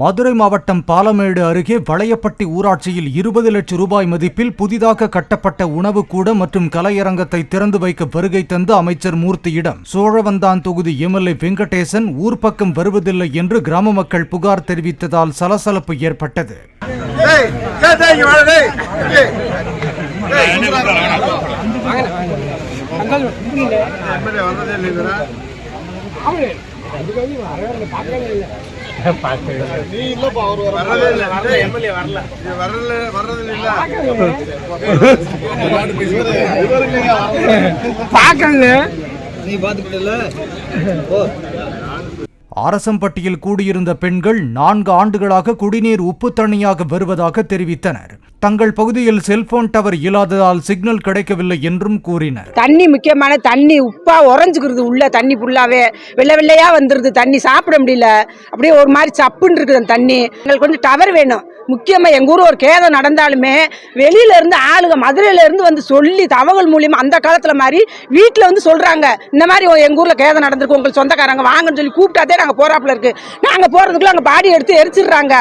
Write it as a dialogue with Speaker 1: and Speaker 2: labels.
Speaker 1: மதுரை மாவட்டம் பாலமேடு அருகே வளையப்பட்டி ஊராட்சியில் 20 லட்சம் ரூபாய் மதிப்பில் புதிதாக கட்டப்பட்ட உணவுக்கூடம் மற்றும் கலையரங்கத்தை திறந்து வைக்க வருகை தந்த அமைச்சர் மூர்த்தியிடம் சோழவந்தான் தொகுதி எம்எல்ஏ வெங்கடேசன் ஊர் பக்கம் வருவதில்லை என்று கிராம மக்கள் புகார் தெரிவித்ததால் சலசலப்பு ஏற்பட்டது. அரசம்பட்டியில் கூடியிருந்த பெண்கள் 4 ஆண்டுகளாக குடிநீர் உப்பு தண்ணியாக வருவதாக தெரிவித்தனர். தங்கள் பகுதியில் செல்போன் டவர் இல்லாததால் சிக்னல் கிடைக்கவில்லை என்றும் கூறினர்.
Speaker 2: தண்ணி முக்கியமான தண்ணி உப்பா உறைஞ்சுக்கிறது, உள்ள தண்ணி ஃபுல்லாவே வெள்ளை வெள்ளையா வந்துருது, தண்ணி சாப்பிட முடியல, அப்படியே ஒரு மாதிரி சப்புன்னு இருக்குது அந்த தண்ணி. எங்களுக்கு வந்து டவர் வேணும். முக்கியமா எங்க ஊர் ஒரு கேதம் நடந்தாலுமே வெளியில இருந்து ஆளுங்க மதுரையில இருந்து வந்து சொல்லி தகவல் மூலியமா அந்த காலத்துல மாதிரி வீட்டுல வந்து சொல்றாங்க, இந்த மாதிரி எங்க ஊர்ல கேதம் நடந்திருக்கு, உங்களுக்கு சொந்தக்காரங்க வாங்கன்னு சொல்லி கூப்பிட்டாதே நாங்க போறாப்புல இருக்கு. நாங்க போறதுக்குள்ள அங்க பாடி எடுத்து எரிச்சிடுறாங்க.